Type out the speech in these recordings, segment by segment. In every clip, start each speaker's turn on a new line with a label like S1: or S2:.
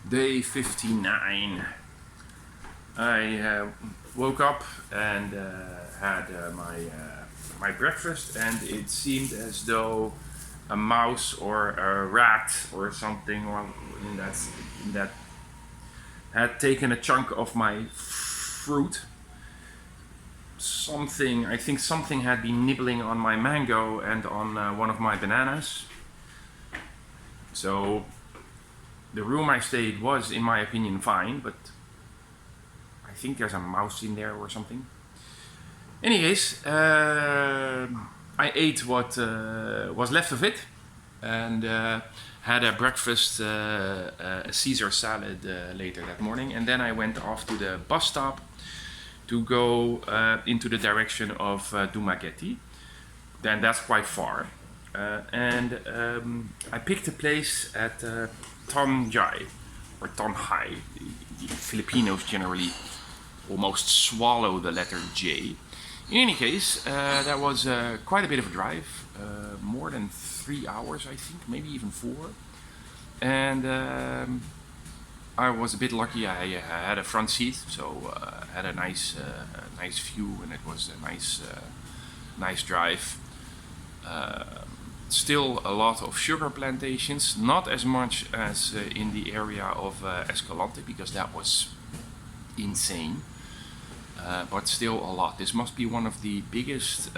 S1: Day 59. I woke up and had my breakfast, and it seemed as though a mouse or a rat or something in that had taken a chunk of my fruit. I think something had been nibbling on my mango and on one of my bananas. So the room I stayed was, in my opinion, fine, but I think there's a mouse in there or something. Anyways, I ate what was left of it, and had a breakfast, a Caesar salad later that morning, and then I went off to the bus stop to go into the direction of Dumaguete. Then that's quite far, and I picked a place at Tanjay or Tanjay. The Filipinos generally almost swallow the letter J. In any case, that was quite a bit of a drive, more than 3 hours, I think, maybe even 4. And I was a bit lucky. I had a front seat, so had a nice view, and it was a nice drive. Still a lot of sugar plantations, not as much as in the area of Escalante, because that was insane. But still a lot. This must be one of the biggest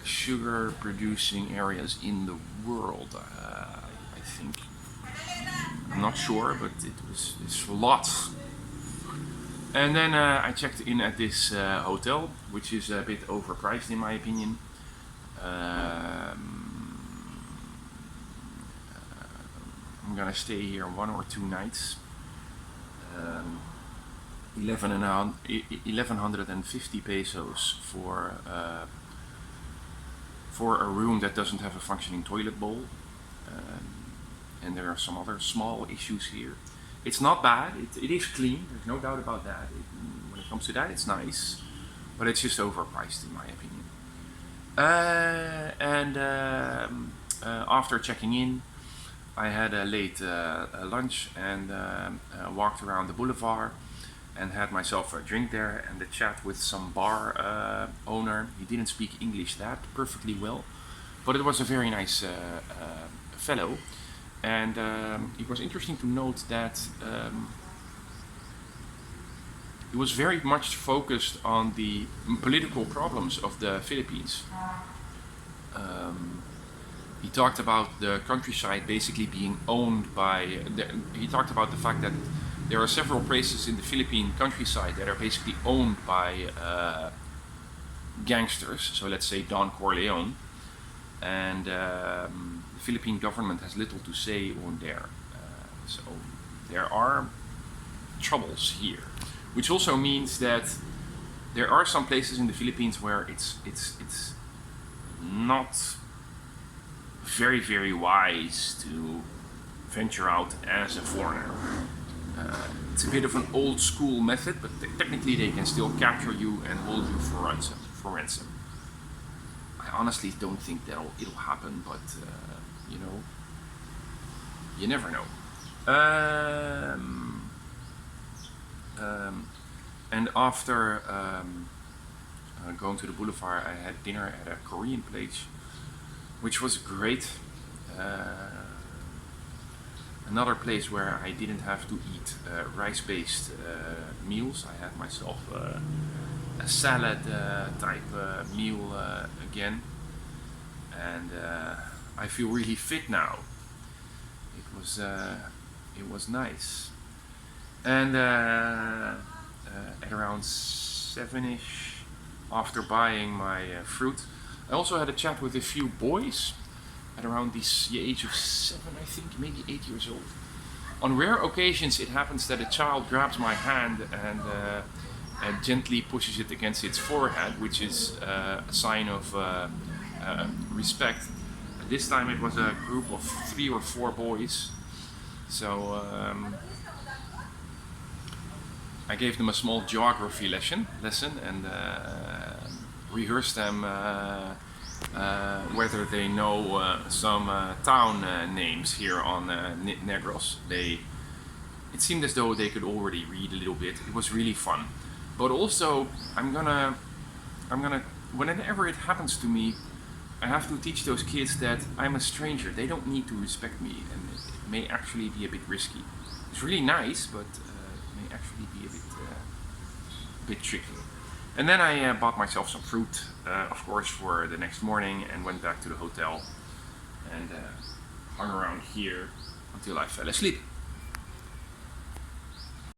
S1: sugar producing areas in the world, I think. I'm not sure, but it's lots. And then I checked in at this hotel, which is a bit overpriced in my opinion. I'm gonna stay here 1 or 2 nights. 1150 pesos for a room that doesn't have a functioning toilet bowl, and there are some other small issues here. It's not bad. It is clean. There's no doubt about that. When it comes to that, it's nice, but it's just overpriced in my opinion. After checking in, I had a late lunch and walked around the boulevard and had myself a drink there and a chat with some bar owner. He didn't speak English that perfectly well, but it was a very nice fellow. And it was interesting to note that he was very much focused on the political problems of the Philippines. He talked about the countryside basically being owned by... He talked about the fact that there are several places in the Philippine countryside that are basically owned by gangsters, so let's say Don Corleone, and the Philippine government has little to say on there. So there are troubles here, which also means that there are some places in the Philippines where it's not very, very wise to venture out as a foreigner. It's a bit of an old school method, but technically they can still capture you and hold you for ransom. I honestly don't think it'll happen, but you never know. And after going to the boulevard, I had dinner at a Korean place, which was great. Another place where I didn't have to eat rice-based meals. I had myself a salad type meal again, and I feel really fit now. It was nice. And at around 7ish, after buying my fruit, I also had a chat with a few boys at around the age of 7, I think, maybe 8 years old. On rare occasions, it happens that a child grabs my hand and gently pushes it against its forehead, which is a sign of respect. This time it was a group of 3 or 4 boys. So I gave them a small geography lesson and rehearsed them whether they know some town names here on Negros. it seemed as though they could already read a little bit. It was really fun. But also, I'm gonna, whenever it happens to me, I have to teach those kids that I'm a stranger. They don't need to respect me, and it may actually be a bit risky. It's really nice, but it may actually be a bit tricky. And then I bought myself some fruit, of course, for the next morning, and went back to the hotel and hung around here until I fell asleep.